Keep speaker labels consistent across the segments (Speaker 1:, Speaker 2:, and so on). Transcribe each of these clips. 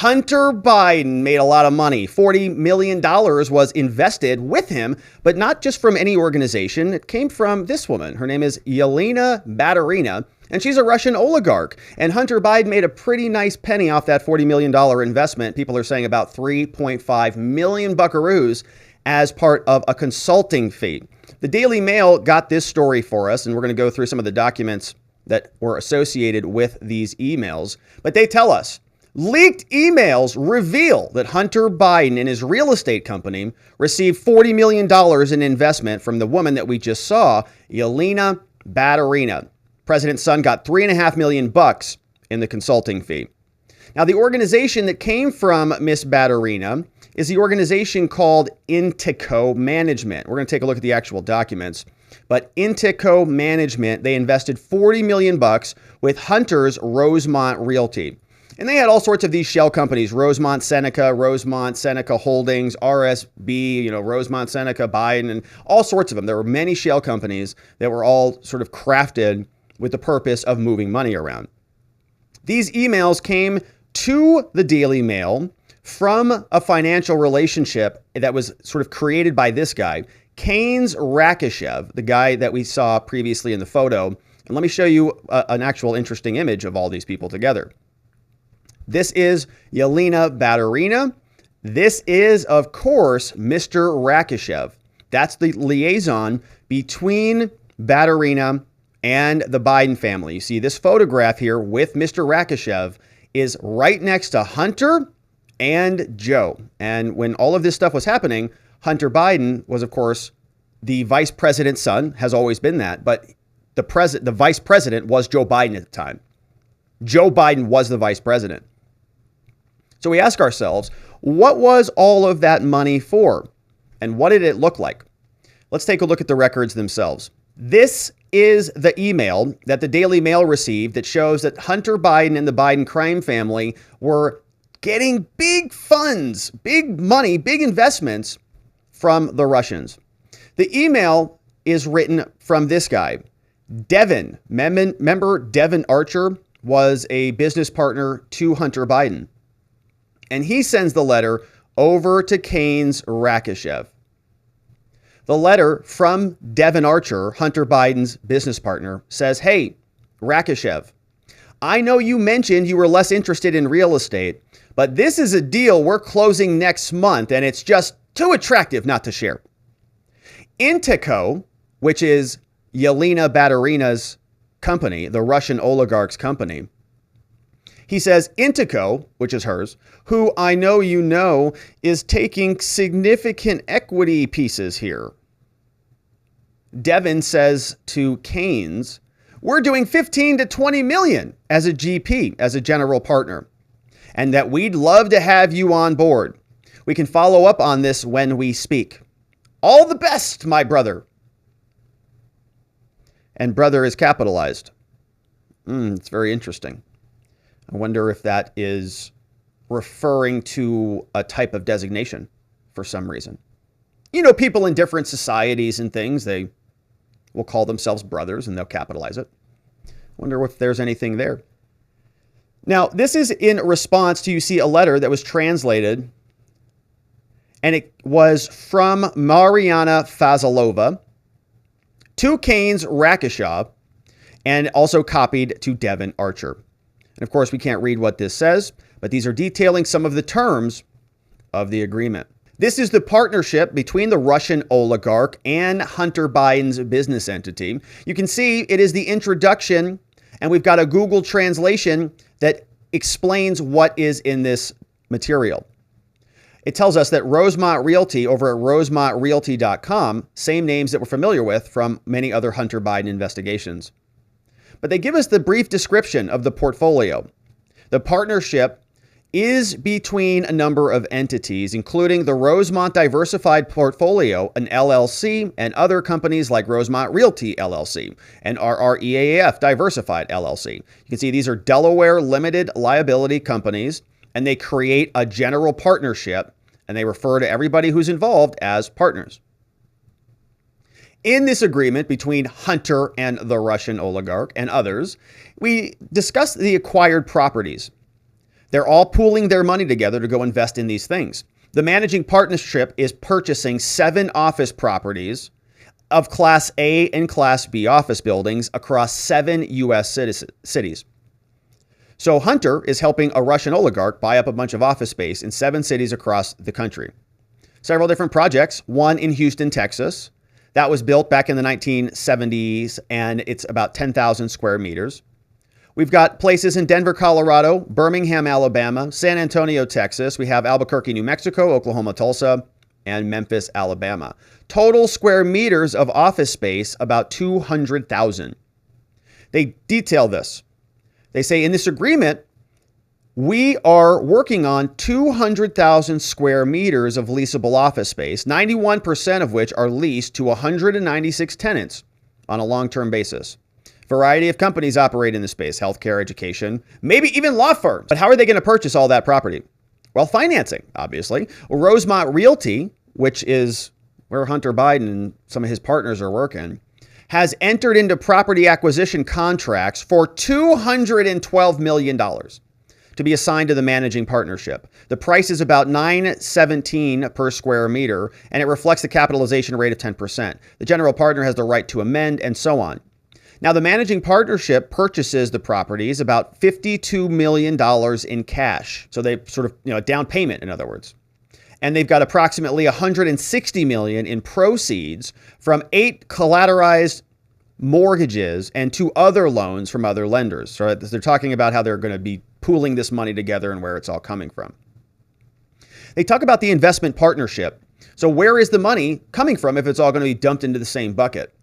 Speaker 1: Hunter Biden made a lot of money. $40 million was invested with him, but not just from any organization. It came from this woman. Her name is Yelena Baturina, and she's a Russian oligarch. And Hunter Biden made a pretty nice penny off that $40 million investment. People are saying about 3.5 million buckaroos as part of a consulting fee. The Daily Mail got this story for us, and we're going to go through some of the documents that were associated with these emails. But they tell us, leaked emails reveal that Hunter Biden and his real estate company received $40 million in investment from the woman that we just saw, Yelena Baturina. President's son got $3.5 million in the consulting fee. Now, the organization that came from Miss Baturina is the organization called Intico Management. We're going to take a look at the actual documents. But Intico Management, they invested $40 million with Hunter's Rosemont Realty. And they had all sorts of these shell companies, Rosemont Seneca Holdings, RSB, Rosemont Seneca Biden, and all sorts of them. There were many shell companies that were all sort of crafted with the purpose of moving money around. These emails came to the Daily Mail from a financial relationship that was sort of created by this guy, Keynes Rakishev, the guy that we saw previously in the photo. And let me show you an actual interesting image of all these people together. This is Yelena Baturina. This is, of course, Mr. Rakishev. That's the liaison between Baturina and the Biden family. You see this photograph here with Mr. Rakishev is right next to Hunter and Joe. And when all of this stuff was happening, Hunter Biden was, of course, the vice president's son, has always been that. But the vice president was Joe Biden at the time. Joe Biden was the vice president. So we ask ourselves, what was all of that money for? And what did it look like? Let's take a look at the records themselves. This is the email that the Daily Mail received that shows that Hunter Biden and the Biden crime family were getting big funds, big money, big investments from the Russians. The email is written from this guy, Devin. Remember Devin Archer was a business partner to Hunter Biden. And he sends the letter over to Keynes Rakishev. The letter from Devin Archer, Hunter Biden's business partner, says, "Hey, Rakishev, I know you mentioned you were less interested in real estate, but this is a deal we're closing next month, and it's just too attractive not to share." Intico, which is Yelena Baturina's company, the Russian oligarch's company, he says, Intico, which is hers, who I know you know, is taking significant equity pieces here. Devin says to Keynes, we're doing 15 to 20 million as a GP, as a general partner, and that we'd love to have you on board. We can follow up on this when we speak. All the best, my brother. And brother is capitalized. It's very interesting. I wonder if that is referring to a type of designation for some reason. People in different societies and things, they will call themselves brothers and they'll capitalize it. I wonder if there's anything there. Now, this is in response to, you see, a letter that was translated, and it was from Mariana Fazalova to Keynes Rakishev and also copied to Devin Archer. And of course, we can't read what this says, but these are detailing some of the terms of the agreement. This is the partnership between the Russian oligarch and Hunter Biden's business entity. You can see it is the introduction, and we've got a Google translation that explains what is in this material. It tells us that Rosemont Realty over at rosemontrealty.com, same names that we're familiar with from many other Hunter Biden investigations. But they give us the brief description of the portfolio. The partnership is between a number of entities, including the Rosemont Diversified Portfolio, an LLC, and other companies like Rosemont Realty LLC and RREAF Diversified LLC. You can see these are Delaware limited liability companies, and they create a general partnership, and they refer to everybody who's involved as partners. In this agreement between Hunter and the Russian oligarch and others, we discussed the acquired properties. They're all pooling their money together to go invest in these things. The managing partnership is purchasing 7 office properties of Class A and Class B office buildings across 7 U.S. cities. So Hunter is helping a Russian oligarch buy up a bunch of office space in 7 cities across the country. Several different projects, one in Houston, Texas. That was built back in the 1970s, and it's about 10,000 square meters. We've got places in Denver, Colorado, Birmingham, Alabama, San Antonio, Texas. We have Albuquerque, New Mexico, Oklahoma, Tulsa, and Memphis, Alabama. Total square meters of office space, about 200,000. They detail this. They say in this agreement, we are working on 200,000 square meters of leasable office space, 91% of which are leased to 196 tenants on a long-term basis. Variety of companies operate in the space, healthcare, education, maybe even law firms. But how are they going to purchase all that property? Well, financing, obviously. Well, Rosemont Realty, which is where Hunter Biden and some of his partners are working, has entered into property acquisition contracts for $212 million to be assigned to the managing partnership. The price is about $917 per square meter, and it reflects the capitalization rate of 10%. The general partner has the right to amend, and so on. Now, the managing partnership purchases the properties about $52 million in cash. So they sort of, a down payment, in other words. And they've got approximately $160 million in proceeds from 8 collateralized mortgages and 2 other loans from other lenders. So they're talking about how they're going to be pooling this money together and where it's all coming from. They talk about the investment partnership. So where is the money coming from if it's all going to be dumped into the same bucket?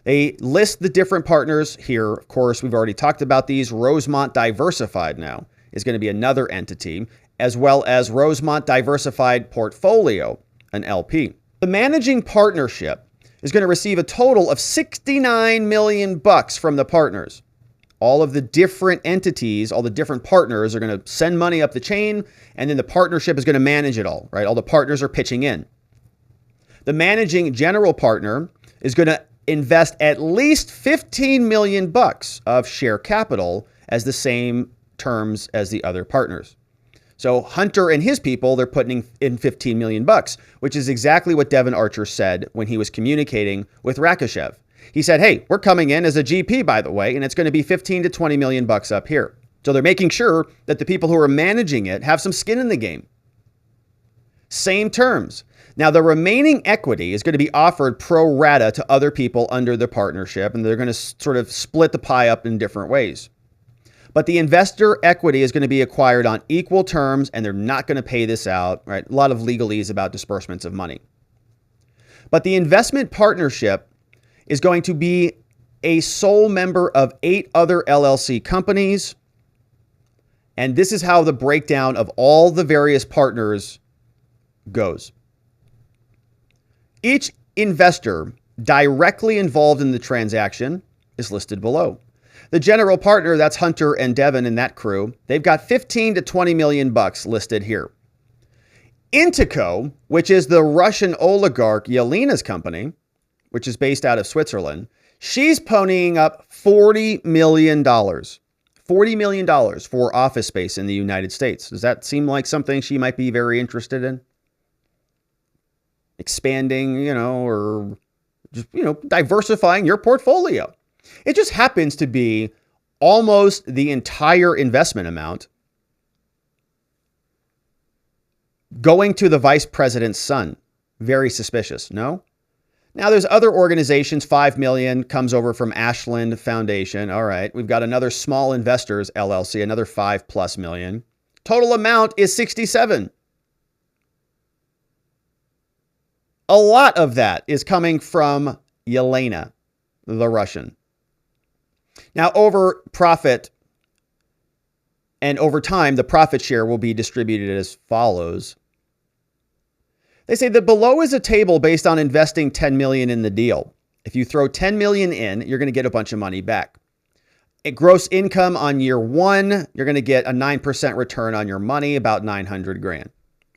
Speaker 1: They list the different partners here. Of course, we've already talked about these. Rosemont Diversified now is going to be another entity, as well as Rosemont Diversified Portfolio, an LP. The managing partnership is going to receive a total of $69 million from the partners. All of the different entities, all the different partners are going to send money up the chain, and then the partnership is going to manage it all, right? All the partners are pitching in. The managing general partner is going to invest at least $15 million of share capital as the same terms as the other partners. So Hunter and his people, they're putting in $15 million, which is exactly what Devon Archer said when he was communicating with Rakishev. He said, hey, we're coming in as a GP, by the way, and it's going to be 15 to $20 million up here. So they're making sure that the people who are managing it have some skin in the game. Same terms. Now, the remaining equity is going to be offered pro rata to other people under the partnership, and they're going to sort of split the pie up in different ways. But the investor equity is going to be acquired on equal terms, and they're not going to pay this out, right? A lot of legalese about disbursements of money. But the investment partnership is going to be a sole member of 8 other LLC companies. And this is how the breakdown of all the various partners goes. Each investor directly involved in the transaction is listed below. The general partner, that's Hunter and Devon and that crew, they've got 15 to 20 million bucks listed here. Intico, which is the Russian oligarch Yelena's company, which is based out of Switzerland, she's ponying up $40 million. $40 million for office space in the United States. Does that seem like something she might be very interested in? Expanding, or just, diversifying your portfolio. It just happens to be almost the entire investment amount going to the vice president's son. Very suspicious, no? Now there's other organizations, 5 million comes over from Ashland Foundation. All right, we've got another Small Investors LLC, another 5+ million. Total amount is 67. A lot of that is coming from Yelena, the Russian. Now, over profit and over time, the profit share will be distributed as follows. They say that below is a table based on investing 10 million in the deal. If you throw 10 million in, you're going to get a bunch of money back. A gross income on year 1, you're going to get a 9% return on your money, about 900 grand,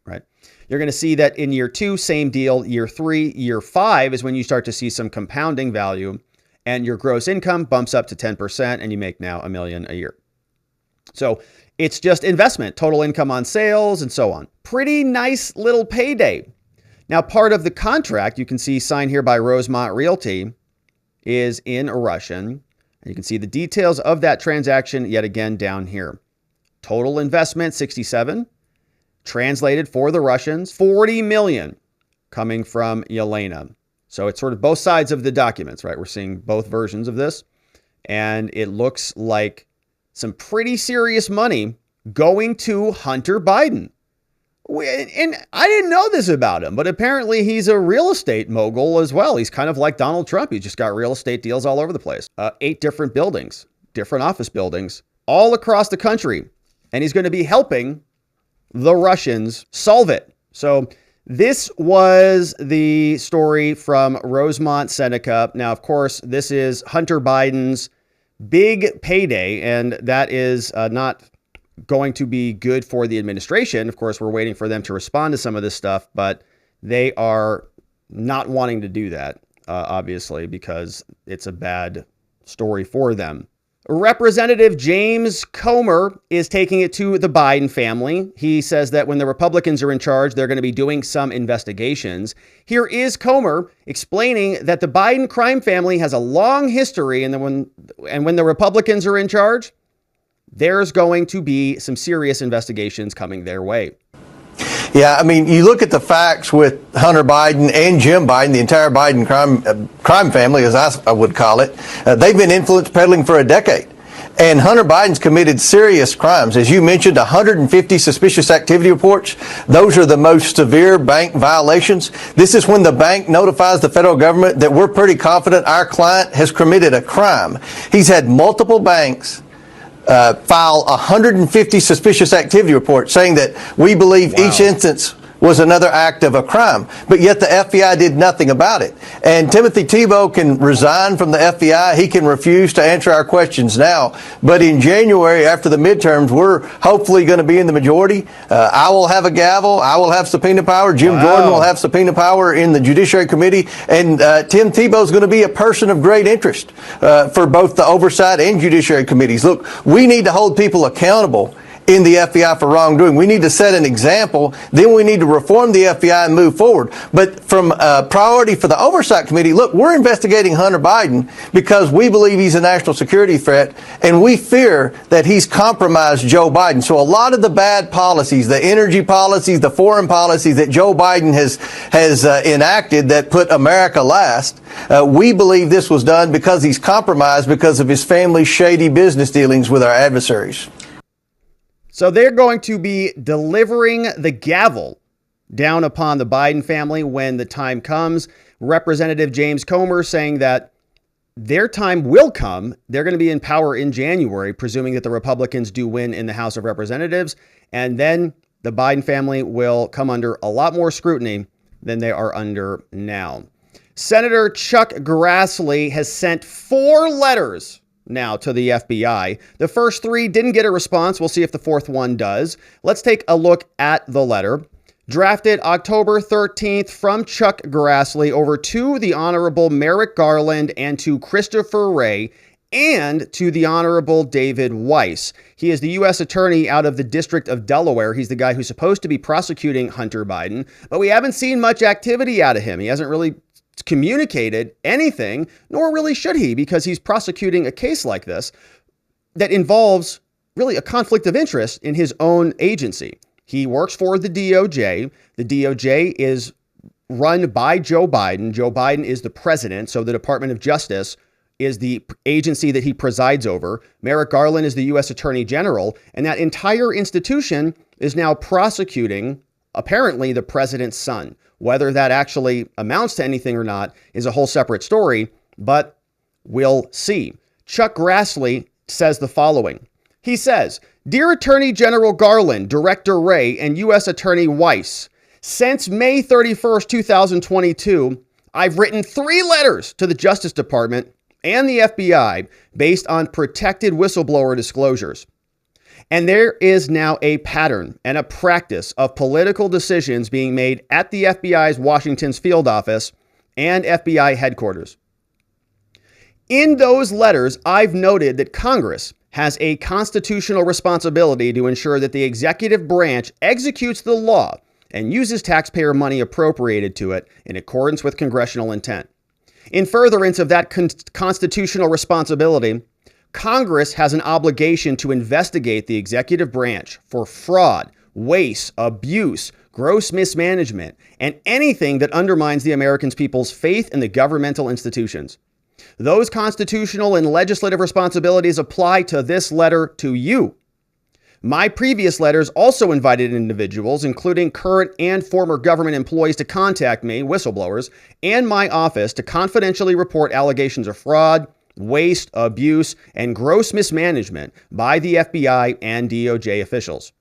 Speaker 1: right? You're going to see that in year 2, same deal. Year 3, year 5 is when you start to see some compounding value, and your gross income bumps up to 10%, and you make now $1 million a year. So It's just investment, total income on sales, and so on. Pretty nice little payday. Now, part of the contract you can see signed here by Rosemont Realty is in Russian. And you can see the details of that transaction yet again down here. Total investment, 67. Translated for the Russians, 40 million coming from Yelena. So it's sort of both sides of the documents, right? We're seeing both versions of this. And it looks like some pretty serious money going to Hunter Biden. And I didn't know this about him, but apparently he's a real estate mogul as well. He's kind of like Donald Trump. He just got real estate deals all over the place. 8 different buildings, different office buildings, all across the country. And he's going to be helping the Russians solve it. So this was the story from Rosemont Seneca. Now, of course, this is Hunter Biden's big payday, and that is not going to be good for the administration. Of course, we're waiting for them to respond to some of this stuff, but they are not wanting to do that, obviously, because it's a bad story for them. Representative James Comer is taking it to the Biden family. He says that when the Republicans are in charge, they're going to be doing some investigations. Here is Comer explaining that the Biden crime family has a long history, and when the Republicans are in charge, there's going to be some serious investigations coming their way.
Speaker 2: Yeah, I mean, you look at the facts with Hunter Biden and Jim Biden, the entire Biden crime family, as I would call it. They've been influence peddling for a decade. And Hunter Biden's committed serious crimes. As you mentioned, 150 suspicious activity reports. Those are the most severe bank violations. This is when the bank notifies the federal government that we're pretty confident our client has committed a crime. He's had multiple banks file 150 suspicious activity reports saying that we believe each instance was another act of a crime, but yet the FBI did nothing about it. And Timothy Tebow can resign from the FBI. He can refuse to answer our questions now. But in January, after the midterms, we're hopefully going to be in the majority. I will have a gavel. I will have subpoena power. Jim Jordan will have subpoena power in the Judiciary Committee. And Tim Tebow is going to be a person of great interest for both the Oversight and Judiciary Committees. Look, we need to hold people accountable in the FBI for wrongdoing. We need to set an example. Then we need to reform the FBI and move forward. But from priority for the Oversight Committee, look, we're investigating Hunter Biden because we believe he's a national security threat, and we fear that he's compromised Joe Biden. So a lot of the bad policies, the energy policies, the foreign policies that Joe Biden has enacted that put America last, we believe this was done because he's compromised because of his family's shady business dealings with our adversaries.
Speaker 1: So they're going to be delivering the gavel down upon the Biden family when the time comes. Representative James Comer saying that their time will come. They're going to be in power in January, presuming that the Republicans do win in the House of Representatives. And then the Biden family will come under a lot more scrutiny than they are under now. Senator Chuck Grassley has sent 4 letters now to the FBI. The first 3 didn't get a response. We'll see if the 4th one does. Let's take a look at the letter. Drafted October 13th from Chuck Grassley over to the Honorable Merrick Garland and to Christopher Wray and to the Honorable David Weiss. He is the U.S. Attorney out of the District of Delaware. He's the guy who's supposed to be prosecuting Hunter Biden, but we haven't seen much activity out of him. He hasn't really communicated anything, nor really should he, because he's prosecuting a case like this that involves really a conflict of interest in his own agency. He works for the DOJ. The DOJ is run by Joe Biden. Joe Biden is the president, so the Department of Justice is the agency that he presides over. Merrick Garland is the U.S. Attorney General, and that entire institution is now prosecuting, apparently, the president's son. Whether that actually amounts to anything or not is a whole separate story, but we'll see. Chuck Grassley says the following. He says, "Dear Attorney General Garland, Director Wray, and U.S. Attorney Weiss, since May 31st, 2022, I've written 3 letters to the Justice Department and the FBI based on protected whistleblower disclosures. And there is now a pattern and a practice of political decisions being made at the FBI's Washington's field office and FBI headquarters. In those letters, I've noted that Congress has a constitutional responsibility to ensure that the executive branch executes the law and uses taxpayer money appropriated to it in accordance with congressional intent. In furtherance of that constitutional responsibility, Congress has an obligation to investigate the executive branch for fraud, waste, abuse, gross mismanagement, and anything that undermines the American people's faith in the governmental institutions. Those constitutional and legislative responsibilities apply to this letter to you. My previous letters also invited individuals, including current and former government employees, to contact me, whistleblowers, and my office to confidentially report allegations of fraud, waste, abuse, and gross mismanagement by the FBI and DOJ officials.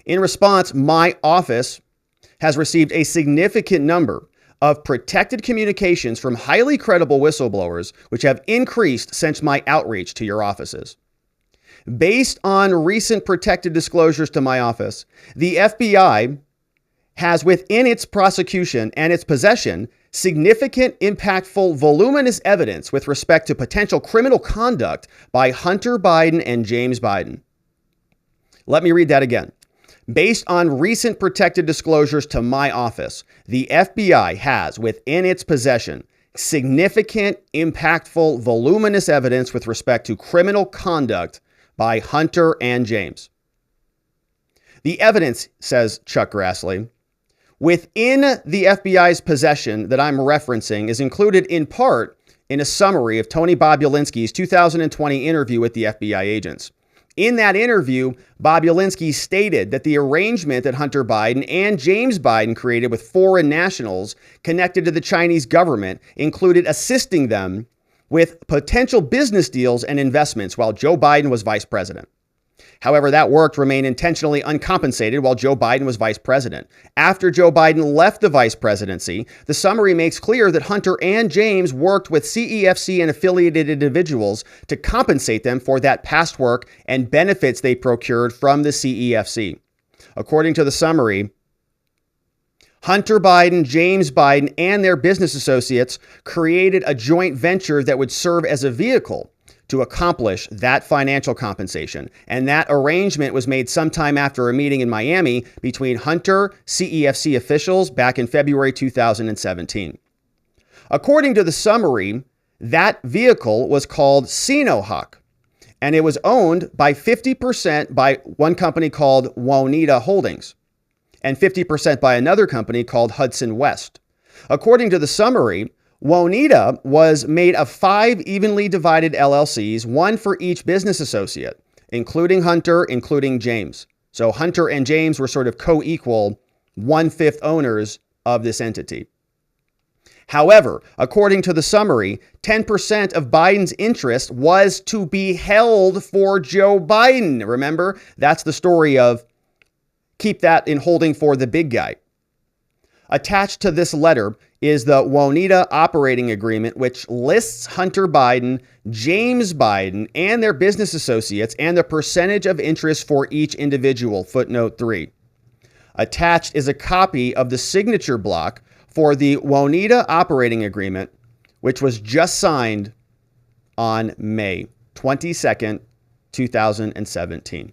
Speaker 1: In response, my office has received a significant number of protected communications from highly credible whistleblowers, which have increased since my outreach to your offices. Based on recent protected disclosures to my office, the FBI has within its prosecution and its possession significant, impactful, voluminous evidence with respect to potential criminal conduct by Hunter Biden and James Biden. Let me read that again. Based on recent protected disclosures to my office, the FBI has within its possession significant, impactful, voluminous evidence with respect to criminal conduct by Hunter and James. The evidence, says Chuck Grassley, within the FBI's possession that I'm referencing is included in part in a summary of Tony Bobulinski's 2020 interview with the FBI agents. In that interview, Bobulinski stated that the arrangement that Hunter Biden and James Biden created with foreign nationals connected to the Chinese government included assisting them with potential business deals and investments while Joe Biden was vice president. However, that work remained intentionally uncompensated while Joe Biden was vice president. After Joe Biden left the vice presidency, the summary makes clear that Hunter and James worked with CEFC and affiliated individuals to compensate them for that past work and benefits they procured from the CEFC. According to the summary, Hunter Biden, James Biden, and their business associates created a joint venture that would serve as a vehicle to accomplish that financial compensation. And that arrangement was made sometime after a meeting in Miami between Hunter CEFC officials back in February 2017. According to the summary, that vehicle was called Sinohawk, and it was owned by 50% by one company called Wonita Holdings and 50% by another company called Hudson West. According to the summary, Wonita was made of 5 evenly divided LLCs, one for each business associate, including Hunter, including James. So Hunter and James were sort of co-equal 1/5 owners of this entity. However, according to the summary, 10% of Biden's interest was to be held for Joe Biden. Remember, that's the story of keep that in holding for the big guy. Attached to this letter is the Wonita operating agreement, which lists Hunter Biden, James Biden, and their business associates and the percentage of interest for each individual, footnote 3. Attached is a copy of the signature block for the Wonita operating agreement, which was just signed on May 22nd, 2017.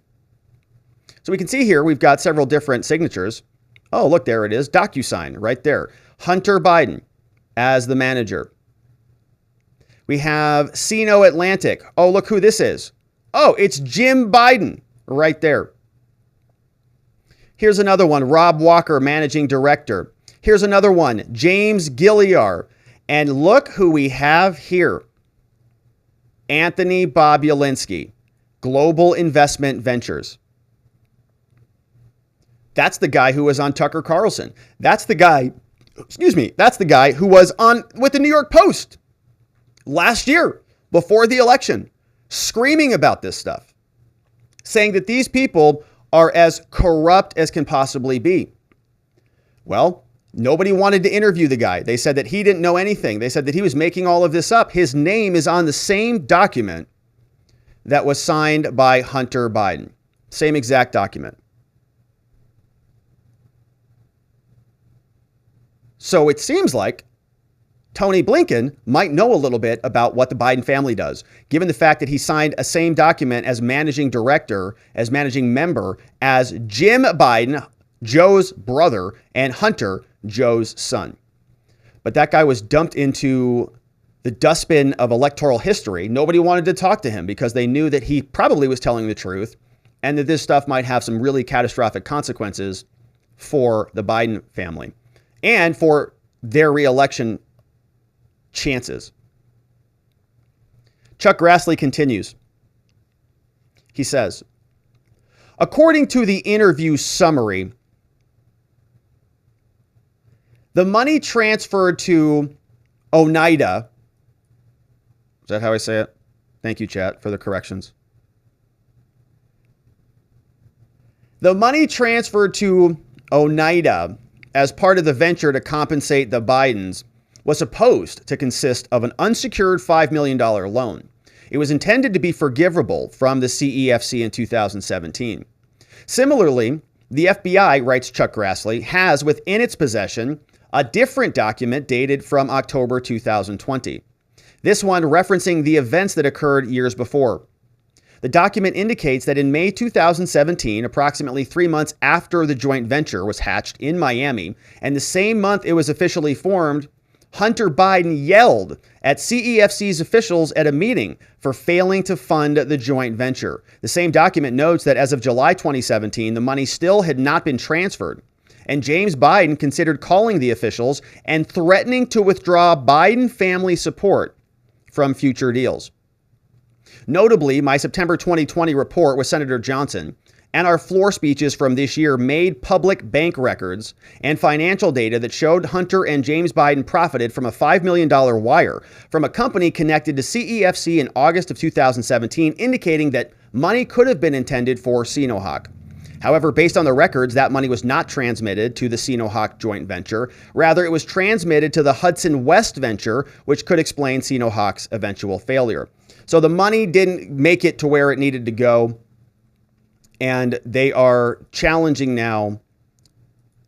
Speaker 1: So we can see here we've got several different signatures. Oh, look, there it is. DocuSign right there. Hunter Biden as the manager. We have Sino Atlantic. Oh, look who this is. Oh, it's Jim Biden right there. Here's another one. Rob Walker, managing director. Here's another one. James Gilliar. And look who we have here. Anthony Bobulinski, Global Investment Ventures. That's the guy who was on Tucker Carlson. That's the guy who was on with the New York Post last year before the election, screaming about this stuff, saying that these people are as corrupt as can possibly be. Well, nobody wanted to interview the guy. They said that he didn't know anything. They said that he was making all of this up. His name is on the same document that was signed by Hunter Biden. Same exact document. So it seems like Tony Blinken might know a little bit about what the Biden family does, given the fact that he signed a same document as managing director, as managing member, as Jim Biden, Joe's brother, and Hunter, Joe's son. But that guy was dumped into the dustbin of electoral history. Nobody wanted to talk to him because they knew that he probably was telling the truth and that this stuff might have some really catastrophic consequences for the Biden family and for their reelection chances. Chuck Grassley continues. He says, according to the interview summary, the money transferred to Oneida, is that how I say it? Thank you, chat, for the corrections. The money transferred to Oneida as part of the venture to compensate the Bidens was supposed to consist of an unsecured $5 million loan. It was intended to be forgivable from the CEFC in 2017. Similarly, the FBI, writes Chuck Grassley, has within its possession a different document dated from October 2020. This one referencing the events that occurred years before. The document indicates that in May 2017, approximately 3 months after the joint venture was hatched in Miami, and the same month it was officially formed, Hunter Biden yelled at CEFC's officials at a meeting for failing to fund the joint venture. The same document notes that as of July 2017, the money still had not been transferred, and James Biden considered calling the officials and threatening to withdraw Biden family support from future deals. Notably, my September 2020 report with Senator Johnson and our floor speeches from this year made public bank records and financial data that showed Hunter and James Biden profited from a $5 million wire from a company connected to CEFC in August of 2017, indicating that money could have been intended for Sinohawk. However, based on the records, that money was not transmitted to the Sinohawk joint venture. Rather, it was transmitted to the Hudson West venture, which could explain Sinohawk's eventual failure. So the money didn't make it to where it needed to go. And they are challenging now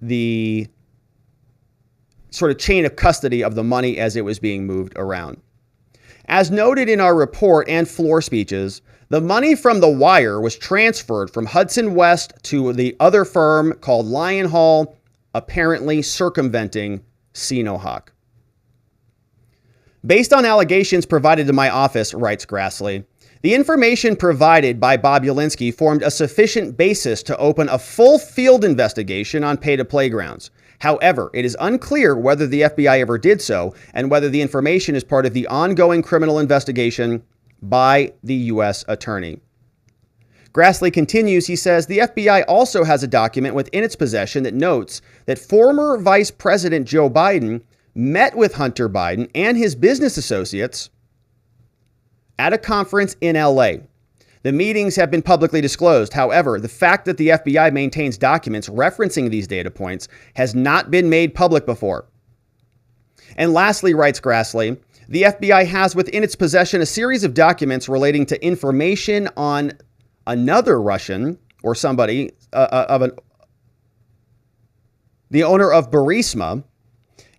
Speaker 1: the sort of chain of custody of the money as it was being moved around. As noted in our report and floor speeches, the money from the wire was transferred from Hudson West to the other firm called Lion Hall, apparently circumventing Sinohawk. Based on allegations provided to my office, writes Grassley, the information provided by Bob Yelinsky formed a sufficient basis to open a full field investigation on pay-to-play grounds. However, it is unclear whether the FBI ever did so and whether the information is part of the ongoing criminal investigation by the U.S. Attorney. Grassley continues, he says, the FBI also has a document within its possession that notes that former Vice President Joe Biden met with Hunter Biden and his business associates at a conference in LA. The meetings have been publicly disclosed. However, the fact that the FBI maintains documents referencing these data points has not been made public before. And lastly, writes Grassley, the FBI has within its possession a series of documents relating to information on another Russian or somebody the owner of Burisma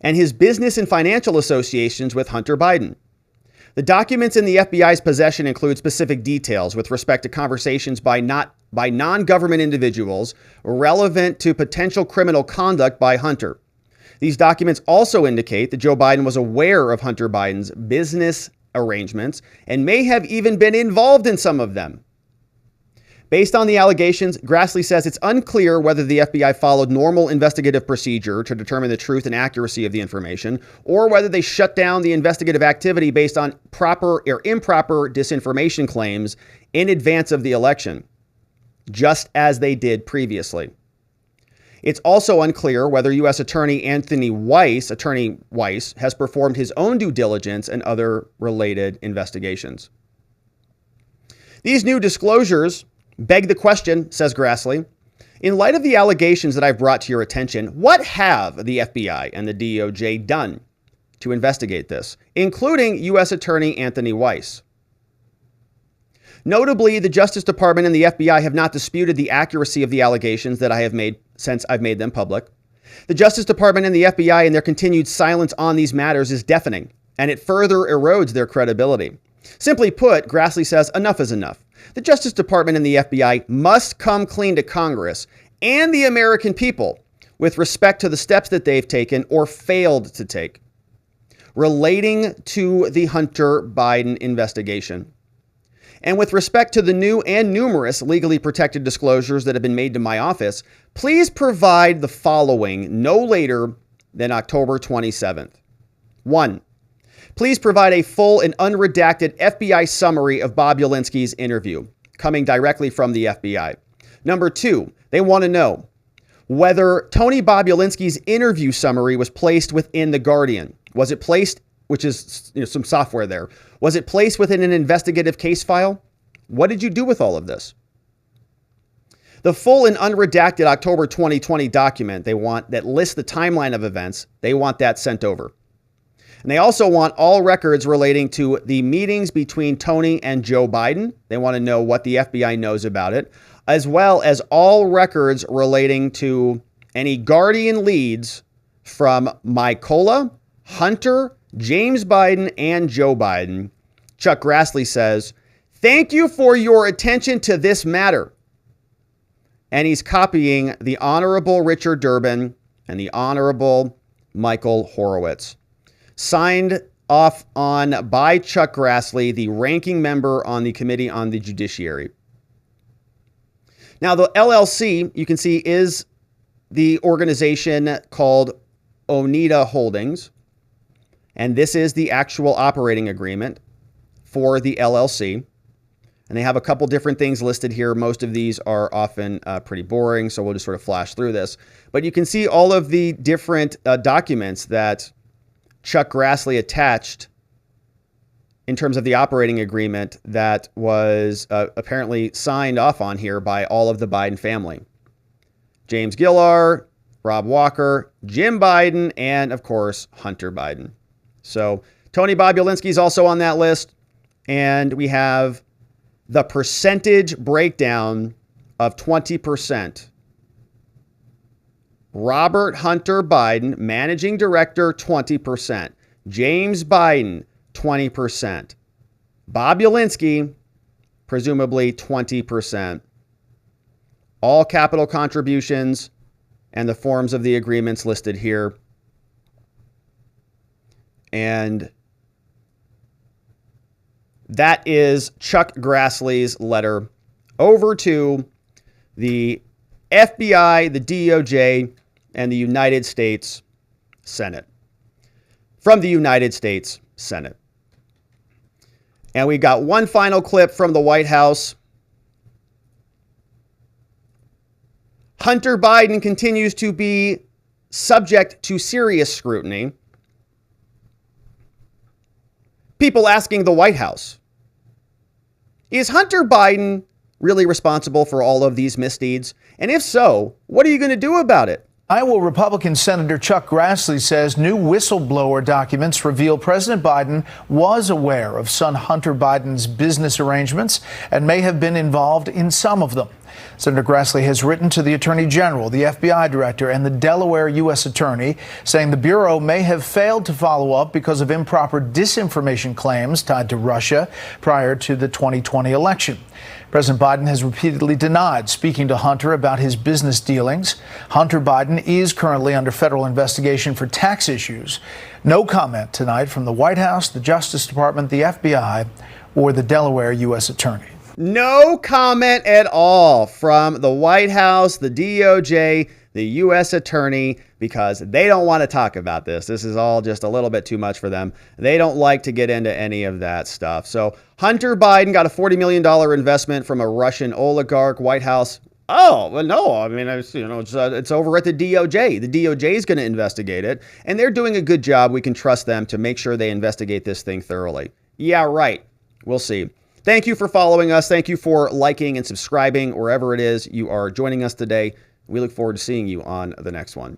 Speaker 1: and his business and financial associations with Hunter Biden. The documents in the FBI's possession include specific details with respect to conversations by non-government individuals relevant to potential criminal conduct by Hunter. These documents also indicate that Joe Biden was aware of Hunter Biden's business arrangements and may have even been involved in some of them. Based on the allegations, Grassley says it's unclear whether the FBI followed normal investigative procedure to determine the truth and accuracy of the information, or whether they shut down the investigative activity based on proper or improper disinformation claims in advance of the election, just as they did previously. It's also unclear whether U.S. Attorney Weiss has performed his own due diligence and other related investigations. These new disclosures beg the question, says Grassley, in light of the allegations that I've brought to your attention, what have the FBI and the DOJ done to investigate this, including U.S. Attorney Anthony Weiss? Notably, the Justice Department and the FBI have not disputed the accuracy of the allegations that I have made since I've made them public. The Justice Department and the FBI and their continued silence on these matters is deafening, and it further erodes their credibility. Simply put, Grassley says enough is enough. The Justice Department and the FBI must come clean to Congress and the American people with respect to the steps that they've taken or failed to take relating to the Hunter Biden investigation. And with respect to the new and numerous legally protected disclosures that have been made to my office, please provide the following no later than October 27th. 1. Please provide a full and unredacted FBI summary of Bob Yelensky's interview, coming directly from the FBI. Number 2, they want to know whether Tony Bob Yelensky's interview summary was placed within The Guardian. Was it placed, which is some software there, was it placed within an investigative case file? What did you do with all of this? The full and unredacted October 2020 document they want that lists the timeline of events, they want that sent over. And they also want all records relating to the meetings between Tony and Joe Biden. They want to know what the FBI knows about it, as well as all records relating to any Guardian leads from Mykola, Hunter, James Biden, and Joe Biden. Chuck Grassley says, "Thank you for your attention to this matter." And he's copying the Honorable Richard Durbin and the Honorable Michael Horowitz. Signed off on by Chuck Grassley, the ranking member on the Committee on the Judiciary. Now, the LLC, you can see, is the organization called Oneida Holdings. And this is the actual operating agreement for the LLC. And they have a couple different things listed here. Most of these are often pretty boring, so we'll just sort of flash through this. But you can see all of the different documents that Chuck Grassley attached in terms of the operating agreement that was apparently signed off on here by all of the Biden family. James Gillar, Rob Walker, Jim Biden, and of course, Hunter Biden. So Tony Bob Yelensky is also on that list. And we have the percentage breakdown of 20%. Robert Hunter Biden, managing director, 20%. James Biden, 20%. Bob Yelensky, presumably 20%. All capital contributions and the forms of the agreements listed here. And that is Chuck Grassley's letter over to the FBI, the DOJ, and the United States Senate. From the United States Senate. And we got one final clip from the White House. Hunter Biden continues to be subject to serious scrutiny. People asking the White House, is Hunter Biden really responsible for all of these misdeeds? And if so, what are you going to do about it?
Speaker 3: Iowa Republican Senator Chuck Grassley says new whistleblower documents reveal President Biden was aware of son Hunter Biden's business arrangements and may have been involved in some of them. Senator Grassley has written to the Attorney General, the FBI Director, and the Delaware U.S. Attorney, saying the Bureau may have failed to follow up because of improper disinformation claims tied to Russia prior to the 2020 election. President Biden has repeatedly denied speaking to Hunter about his business dealings. Hunter Biden is currently under federal investigation for tax issues. No comment tonight from the White House, the Justice Department, the FBI, or the Delaware U.S. Attorney.
Speaker 1: No comment at all from the White House, the DOJ, the U.S. Attorney, because they don't want to talk about this. This is all just a little bit too much for them. They don't like to get into any of that stuff. So Hunter Biden got a $40 million investment from a Russian oligarch. White House, oh, well, no, I mean, it's over at the DOJ. The DOJ is going to investigate it, and they're doing a good job. We can trust them to make sure they investigate this thing thoroughly. Yeah, right. We'll see. Thank you for following us. Thank you for liking and subscribing wherever it is you are joining us today. We look forward to seeing you on the next one.